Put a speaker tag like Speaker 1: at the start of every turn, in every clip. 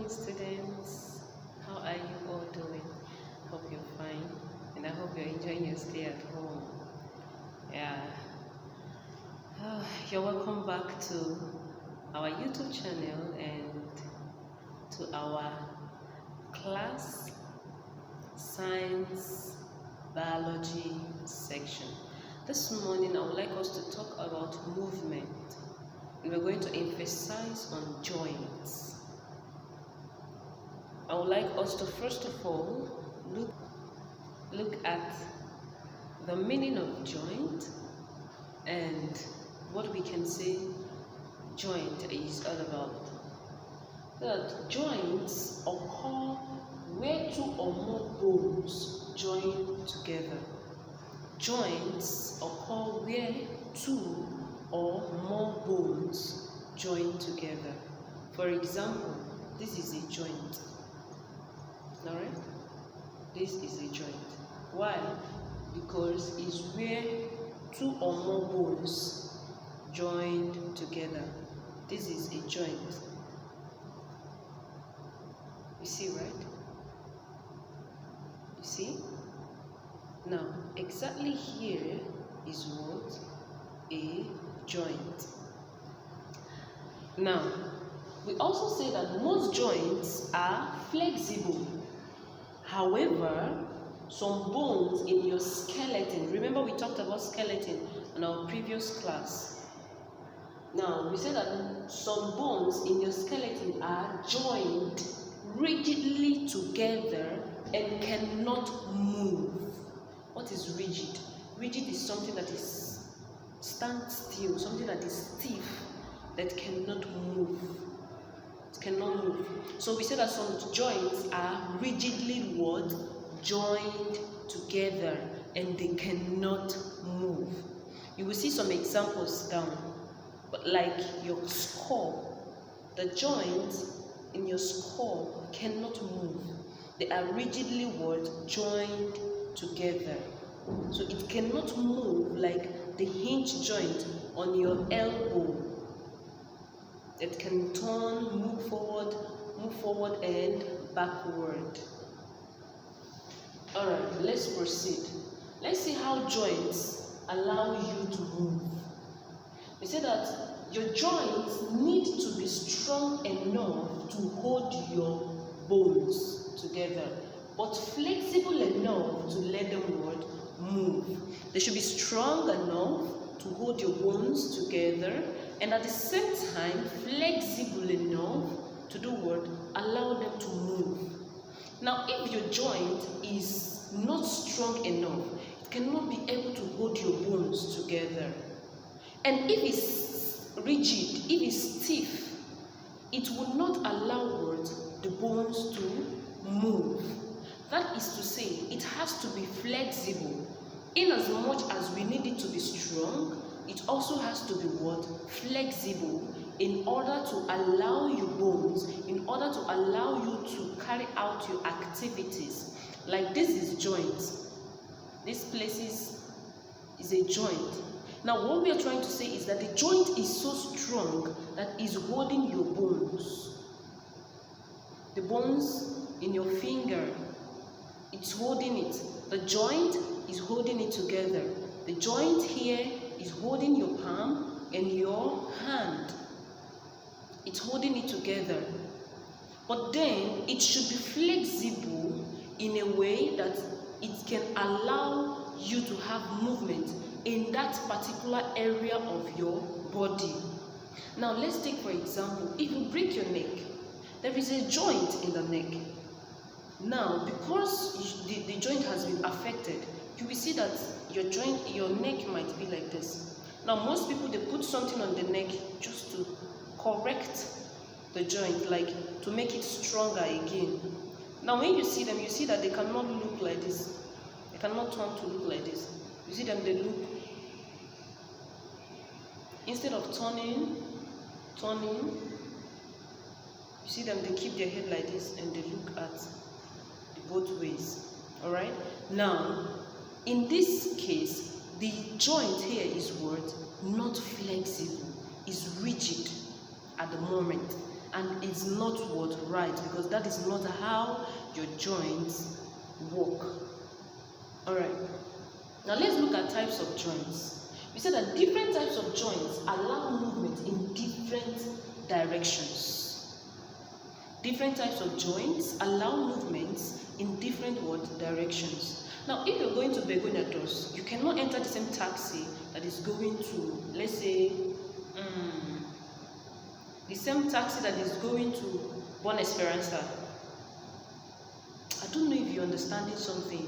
Speaker 1: students. How are you all doing? Hope you're fine, and I hope you're enjoying your stay at home. Yeah. You're welcome back to our YouTube channel and to our class science biology section. This morning I would like us to talk about movement, and we're going to emphasize on joints. I would like us to first of all look at the meaning of joint and what we can say joint is all about. That joints occur where two or more bones join together. Joints occur where two or more bones join together. For example, this is a joint. Alright? This is a joint. Why? Because it's where two or more bones joined together. This is a joint. You see, right? You see? Now, exactly here is what? A joint. Now, we also say that most joints are flexible. However, some bones in your skeleton, remember we talked about skeleton in our previous class. Now, we said that some bones in your skeleton are joined rigidly together and cannot move. What is rigid? Rigid is something that is stand still, something that is stiff, that cannot move. It cannot move. So we say that some joints are rigidly what? Joined together and they cannot move. You will see some examples down. But like your skull, the joints in your skull cannot move. They are rigidly what? Joined together. So it cannot move like the hinge joint on your elbow. It can turn, move forward and backward. Alright, let's proceed. Let's see how joints allow you to move. We say that your joints need to be strong enough to hold your bones together, but flexible enough to let them move. They should be strong enough to hold your bones together, and at the same time flexible enough to do what? Allow them to move. Now, if your joint is not strong enough, it cannot be able to hold your bones together. And if it's rigid, if it's stiff, it will not allow the bones to move. That is to say, it has to be flexible. In as much as we need it to be strong, it also has to be what? Flexible, in order to allow your bones, in order to allow you to carry out your activities. Like this is joint. This place is a joint. Now what we are trying to say is that the joint is so strong that is holding your bones. The bones in your finger, it's holding it. The joint is holding it together. The joint here is holding your palm and your hand. It's holding it together. But then it should be flexible in a way that it can allow you to have movement in that particular area of your body. Now let's take for example, if you break your neck, there is a joint in the neck. Now because the joint has been affected, you will see that your neck might be like this. Now most people, they put something on the neck just to correct the joint, like to make it stronger again. Now when you see them, you see that they cannot look like this. They cannot turn to look like this. You see them, they look, instead of turning, you see them, they keep their head like this and they look at both ways. Alright? Now, in this case, the joint here is what? Not flexible, is rigid at the moment. and it's not what right, because that is not how your joints work. All right. Now let's look at types of joints. We said that different types of joints allow movement in different directions. Different types of joints allow movements in different directions. Now, if you're going to Begonia Dos, you cannot enter the same taxi that is going to, let's say, the same taxi that is going to Bon Esperanza. I don't know if you're understanding something.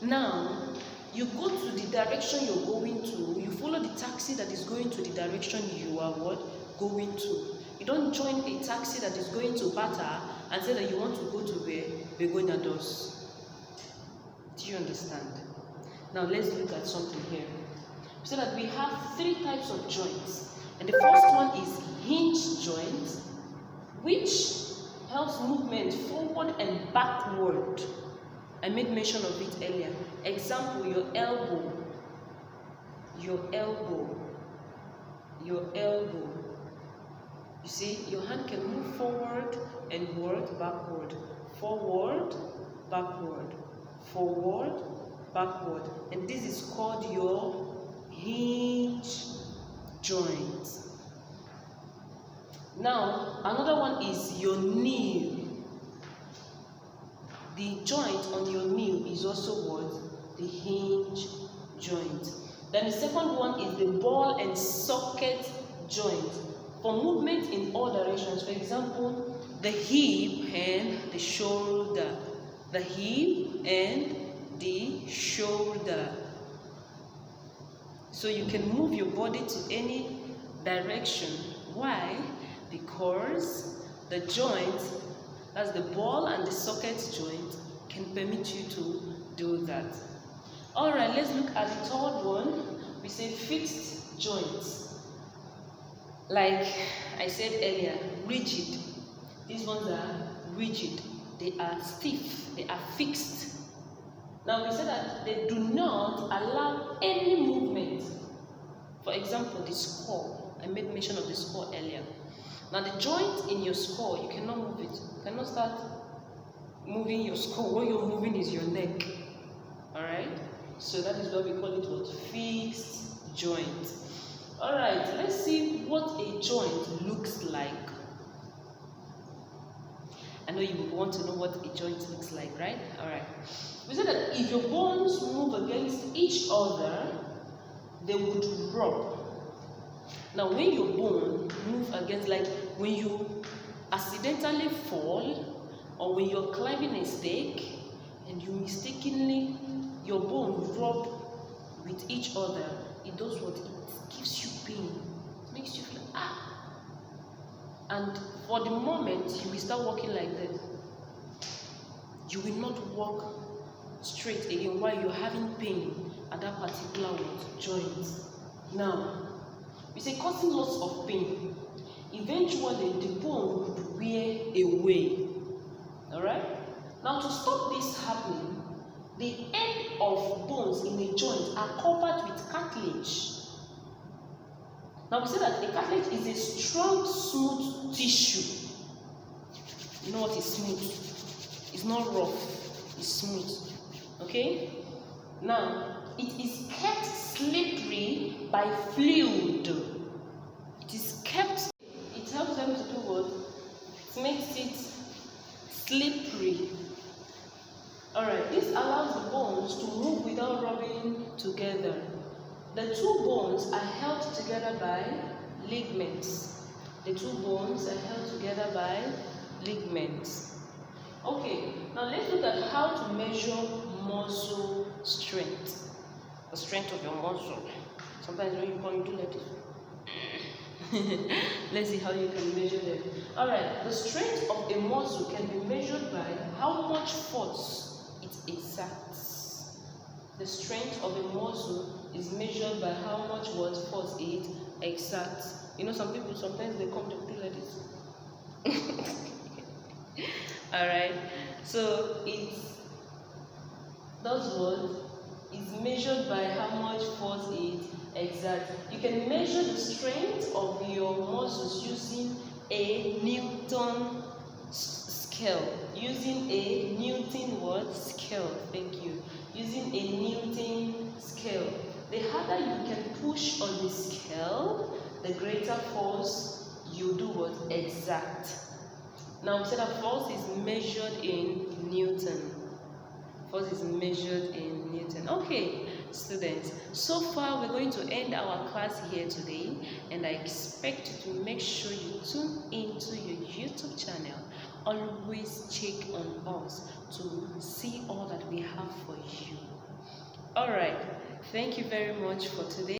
Speaker 1: Now, you go to the direction you're going to, you follow the taxi that is going to the direction you are going to. You don't join a taxi that is going to Bata and say that you want to go to where Begonia Dos. Do you understand? Now let's look at something here. So that we have three types of joints. And the first one is hinge joint, which helps movement forward and backward. I made mention of it earlier. Example, your elbow. Your elbow. Your elbow. You see, your hand can move forward and backward. Forward, backward. Forward, backward. And this is called your hinge joint. Now, another one is your knee. The joint on your knee is also what? The hinge joint. Then the second one is the ball and socket joint. For movement in all directions, for example, the hip and the shoulder. The hip and the shoulder. So you can move your body to any direction. Why? Because the joint, as the ball and the socket joint, can permit you to do that. Alright, let's look at the third one. We say fixed joints. Like I said earlier, rigid. These ones are rigid. They are stiff. They are fixed. Now we said that they do not allow any movement. For example, the skull. I made mention of the skull earlier. Now the joint in your skull, you cannot move it. You cannot start moving your skull. What you're moving is your neck. Alright? So that is what we call it what? Fixed joint. Alright, let's see what a joint looks like. I know you want to know what a joint looks like, right? Alright. We said that if your bones move against each other, they would rub. Now, when your bone move against, like when you accidentally fall, or when you're climbing a stake, and you mistakenly, your bone rub with each other, it does what? It gives you pain. It makes you feel, And for the moment, you will start walking like that. You will not walk straight again while you're having pain at that particular joint. Now, we say causing lots of pain. Eventually, the bone would wear away. Alright? Now, to stop this happening, the end of bones in a joint are covered with cartilage. Now, we say that a cartilage is a strong, smooth tissue. You know what is smooth? It's not rough, it's smooth. Okay? Now, it is kept slippery by fluid. It is kept, it helps them to do what? It makes it slippery. Alright, this allows the bones to move without rubbing together. The two bones are held together by ligaments. The two bones are held together by ligaments. Okay, now let's look at how to measure muscle strength. The strength of your muscle. Sometimes when you do like this. Let's see how you can measure them. Alright, the strength of a muscle can be measured by how much force it exerts. The strength of a muscle is measured by how much force it exerts. You know, some people sometimes they come to do like this. Alright, so it does what? Is measured by how much force it exerts. You can measure the strength of your muscles using a Newton scale. Using a Newton what? Scale. Thank you. Using a Newton scale. The harder you can push on the scale, the greater force you do what? Exact. Now we said that force is measured in Newton. Force is measured in Newton. Okay, students, so far we're going to end our class here today, and I expect you to make sure you tune into your YouTube channel. Always check on us to see all that we have for you. All right, thank you very much for today.